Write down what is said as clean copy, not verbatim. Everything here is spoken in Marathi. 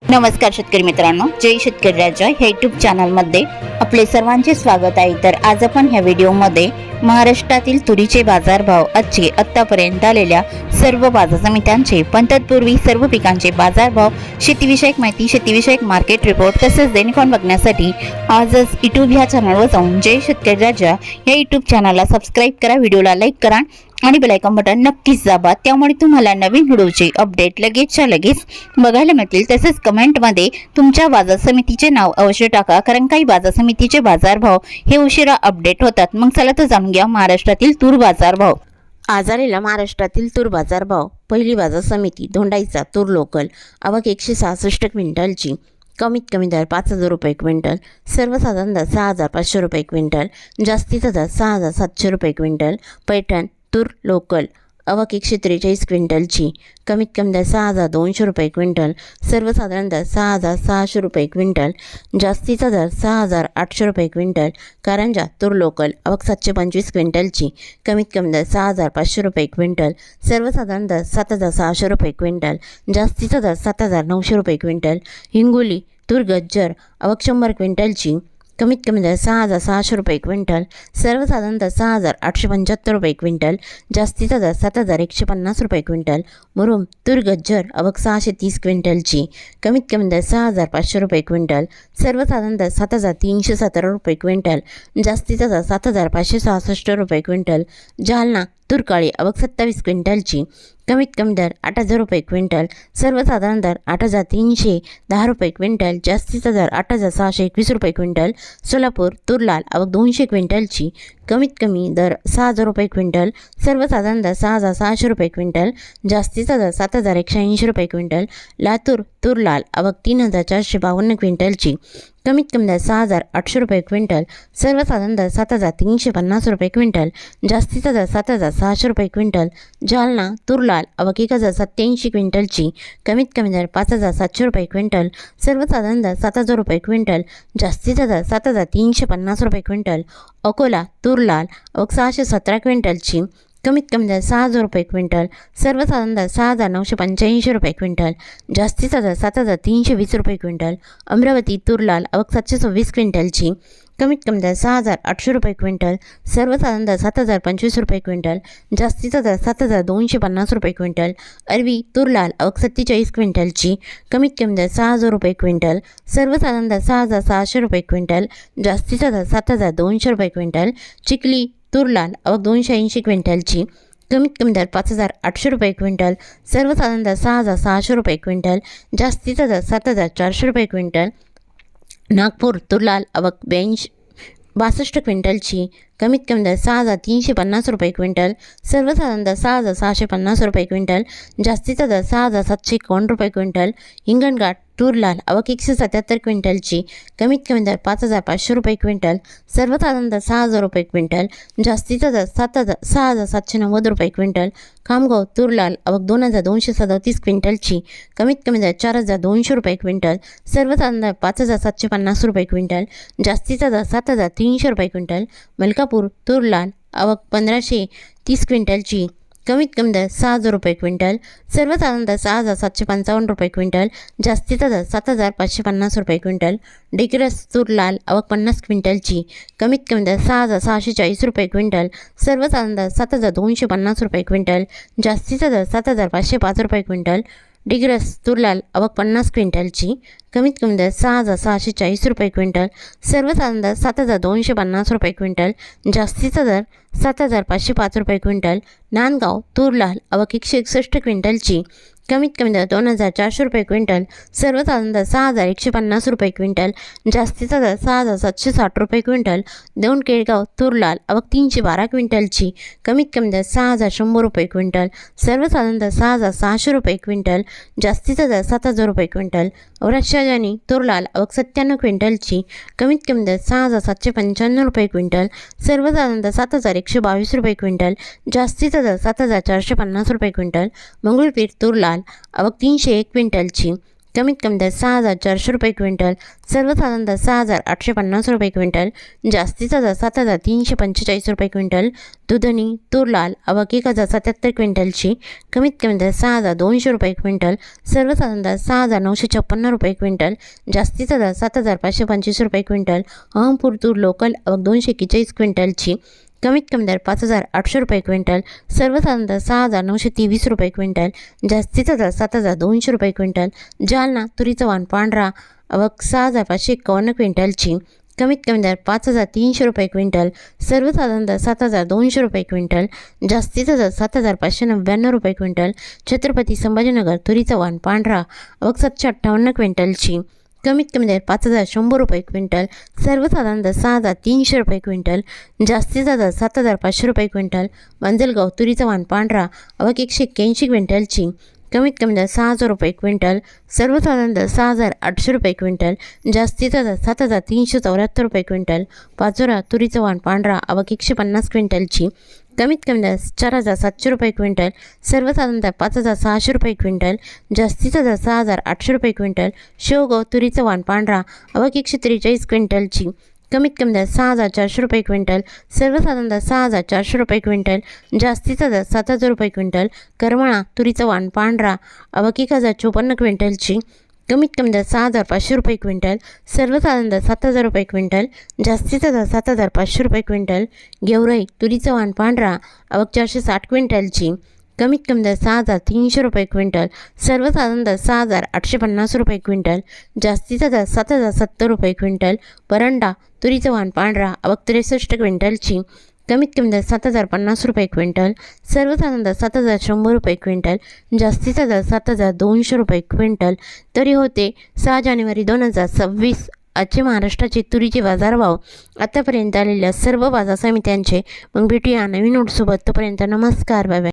नमस्कार शेतकरी मित्रांनो, जय शेतकरी राजा ह्या यूट्यूब चॅनलमध्ये आपले सर्वांचे स्वागत आहे। तर आज आपण ह्या व्हिडिओमध्ये महाराष्ट्रातील तुरीचे बाजारभाव, आजचे आतापर्यंत आलेल्या सर्व बाजार समित्यांचे, पण तत्पूर्वी सर्व पिकांचे बाजारभाव, शेतीविषयक माहिती, शेतीविषयक मार्केट रिपोर्ट तसेच दैनिक बघण्यासाठी आजच यूट्यूब ह्या चॅनलवर जाऊन जय शेतकरी राजा या यूट्यूब चॅनलला सबस्क्राईब करा, व्हिडिओला लाईक करा आणि बेल आयकॉन बटन नक्कीच दाबा। त्यामुळे तुम्हाला नवीन व्हिडिओचे अपडेट लगेचच्या लगेच बघायला मिळतील। तसेच कमेंटमध्ये तुमच्या बाजार समितीचे नाव अवश्य टाका, कारण काही बाजार समितीचे बाजारभाव हे उशिरा अपडेट होतात। मग चला तर जाणून घ्या महाराष्ट्रातील तूर बाजारभाव। आज आलेला महाराष्ट्रातील तूर बाजारभाव। पहिली बाजार समिती धोंडाईचा तूर लोकल, आवक 166 क्विंटलची, कमीत कमी दर 5,000 रुपये क्विंटल, सर्वसाधारण दर 6,500 रुपये क्विंटल, जास्तीचा दर 6,700 रुपये क्विंटल। पैठण तूर लोकल, आवक 143 क्विंटलची, कमीत कमी दर 6,200 रुपये क्विंटल, सर्वसाधारण दर 6,600 रुपये क्विंटल, जास्तीचा दर 6,800 रुपये क्विंटल। कारंजा तूर लोकल, आवक 725 क्विंटलची, कमीत कमी दर 6,500 रुपये क्विंटल, सर्वसाधारण दर 7,600 रुपये क्विंटल, जास्तीचा दर 7,900 रुपये क्विंटल। हिंगोली तूर गज्जर, आवक 100 क्विंटलची, कमीत कमी दर 6,600 रुपये क्विंटल, सर्वसाधारण दर 6,875 रुपये क्विंटल, जास्तीचा दर 7,150 रुपये क्विंटल। मुरुम तूर गज्जर, आवक 630 क्विंटलची, कमीत कमी दर 6,500 रुपये क्विंटल, सर्वसाधारण दर 7,317 रुपये क्विंटल, जास्तीचा दर 7,566 रुपये क्विंटल। जालना तूर काळी, आवक 27 क्विंटलची, कमीत कमी दर 8,000 रुपये क्विंटल, सर्वसाधारण दर 8,310 रुपये क्विंटल, जास्तीचा दर 8,621 रुपये क्विंटल। सोलापूर तूर लाल, आवक 200 क्विंटलची, कमीत कमी दर 6,000 रुपये क्विंटल, सर्वसाधारण दर 6,600 रुपये क्विंटल, जास्तीचा दर 7,180 रुपये क्विंटल। लातूर तूर लाल, आवक 3,452 क्विंटलची, कमीत कमी दर 6,800 रुपये क्विंटल, सर्वसाधारण दर 7,350 रुपये क्विंटल, जास्तीचा दर 7,600 रुपये क्विंटल। जालना तूर लाल, आवक 1,087 क्विंटलची, कमीत कमी दर 5,700 रुपये क्विंटल, सर्वसाधारण दर 7,000 रुपये क्विंटल, जास्तीचा दर 7,350 रुपये क्विंटल। अकोला तूर लाल, आवक 617 क्विंटलची, कमीत कमी दर 6,000 रुपये क्विंटल, सर्वसाधारण दर 6,985 रुपये क्विंटल, जास्तीचा दर 7,320 रुपये क्विंटल। अमरावती तूर लाल, आवक 726 क्विंटलची, कमीत कमी दर 6,800 रुपये क्विंटल, सर्वसाधारण दर 7,025 रुपये क्विंटल, जास्तीचा दर 7,250 रुपये क्विंटल। अरवी तूर लाल, आवक 47 क्विंटलची, कमीत कमी दर 6,000 रुपये क्विंटल, सर्वसाधारण दर 6,600 रुपये क्विंटल, जास्तीचा दर 7,200 रुपये क्विंटल। चिखली तूर लाल, आवक 280 क्विंटलची, कमीत कमी दर 5,800 रुपये क्विंटल, सर्वसाधारण दर 6,600 रुपये क्विंटल, जास्तीचा दर 7,400 रुपये क्विंटल। नागपूर तूर लाल, आवक 62 क्विंटलची, कमीत कमी दर 6,350 रुपये क्विंटल, सर्वसाधारण दर 6,650 रुपये क्विंटल, जास्तीचा दर 6,751 रुपये क्विंटल। हिंगणघाट तूर लाल, आवक 177 क्विंटलची, कमीत कमी दर 5,500 रुपये क्विंटल, सर्वसाधारण दर 6,000 रुपये क्विंटल, जास्तीचा दर 6,790 रुपये क्विंटल। खामगाव तूर लाल, आवक 2,237 क्विंटलची, कमीत कमी दर 4,200 रुपये क्विंटल, सर्वसाधारण दर 5,750 रुपये क्विंटल, जास्तीचा दर 7,300 रुपये क्विंटल। मलकापूर तूर लाल, आवक 1,530 क्विंटलची, कमीत कमी दर 6,000 रुपये क्विंटल, सर्वसाधारण दर 6,755 रुपये क्विंटल, जास्तीचा दर 7,550 रुपये क्विंटल। डिग्रस तूर लाल, आवक 50 क्विंटलची, कमीत कमी दर 6,640 रुपये क्विंटल, सर्वसाधारण दर 7,250 रुपये क्विंटल, जास्तीचा दर 7,505 रुपये क्विंटल। डिग्रस तूर लाल, आवक 50 क्विंटलची, कमीत कमी दर 6,640 रुपये क्विंटल, सर्वसाधारण दर 7,250 रुपये क्विंटल, जास्तीचा दर 7,505 रुपये क्विंटल। नांदगाव तूर लाल, आवक 161 क्विंटलची, कमीत कमी दर 2,400 रुपये क्विंटल, सर्वसाधारण दर 6,150 रुपये क्विंटल, जास्तीचा दर 6,760 रुपये क्विंटल। दौंड केळगाव तूर लाल, आवक 312 क्विंटलची, कमीत कमी दर 6,100 रुपये क्विंटल, सर्वसाधारण दर 6,600 रुपये क्विंटल, जास्तीचा दर 7,000 रुपये क्विंटल। औरक्षाजानी तूर लाल, आवक 97 क्विंटलची, कमीत कमी दर 6,795 रुपये क्विंटल, सर्वसाधारण दर 7,122 रुपये क्विंटल, जास्तीचा दर 7,450 रुपये क्विंटल। मंगळपीर तूर लाल, आवक 301 क्विंटलची, कमीत कमी दर 6,400 रुपये क्विंटल, सर्वसाधारण दर 6,850 रुपये क्विंटल, जास्तीचा दर 7,345 रुपये क्विंटल. दुधनी तूर लाल आवक 1,077 क्विंटलची, कमीत कमी दर 6,200 रुपये क्विंटल, सर्वसाधारण दर 6,956 रुपये क्विंटल, जास्तीचा दर 7,525 रुपये क्विंटल. अहमपूर तूर लोकल आवक 241 क्विंटलची, कमीत कमी दर 5,800 रुपये क्विंटल, सर्वसाधारण दर 6,923 रुपये क्विंटल, जास्तीचा दर 7,200 रुपये क्विंटल. जालना तुरीचा वाण पांढरा आवक 6,551 क्विंटलची, कमीत कमी दर 5,300 रुपये क्विंटल, सर्वसाधारण दर 7,200 रुपये क्विंटल, जास्तीचा दर 7,599 रुपये क्विंटल. छत्रपती संभाजीनगर तुरीचा वाण पांढरा आवक 758 क्विंटलची, कमीत कमी दर 5,100 रुपये क्विंटल, सर्वसाधारण दर 6,300 रुपये क्विंटल, जास्तीचा दर 7,500 रुपये क्विंटल. मांजलगाव तुरीचा वाण पांढरा आवक 181 क्विंटलची, कमीत कमी दर 6,000 रुपये क्विंटल, सर्वसाधारण दर 6,800 रुपये क्विंटल, जास्तीचा दर 7,374 रुपये क्विंटल. पाचोरा तुरीचा वाण पांढरा आवक 150 क्विंटलची, कमीत कमी दर 4,700 रुपये क्विंटल, सर्वसाधारण दर 5,600 रुपये क्विंटल, जास्तीचा दर 6,800 रुपये क्विंटल. शेवगाव तुरीचा वाण पांढरा आवक 143 क्विंटलची, कमीत कमी दर 6,400 रुपये क्विंटल, सर्वसाधारण दर 6,400 रुपये क्विंटल, जास्तीचा दर 7,000 रुपये क्विंटल. करमाळा तुरीचा वाण पांढरा आवक 1,054 क्विंटलची, कमीत कमी दर 6,500 रुपये क्विंटल, सर्वसाधारण दर 7,000 रुपये क्विंटल, जास्तीचा दर 7,500 रुपये क्विंटल. गेवराई तुरीचा वाण पांढरा आवक 460 क्विंटलची, कमीत कमी दर 6,300 रुपये क्विंटल, सर्वसाधारण दर 6,850 रुपये क्विंटल, जास्तीचा दर 7,070 रुपये क्विंटल. परंडा तुरीचा वाण पांढरा आवक 63 क्विंटलची, कमीत कमी दर 7,050 रुपये क्विंटल, सर्वसाधारण दर 7,100 रुपये क्विंटल, जास्तीचा दर 7,200 रुपये क्विंटल. तरी होते 6 जानेवारी 2026 आजचे महाराष्ट्राचे तुरीचे बाजारभाव. आतापर्यंत आलेल्या सर्व बाजार समित्यांचे. मग भेटूया नवीन नोटसोबत. तोपर्यंत नमस्कार, बाय बाय.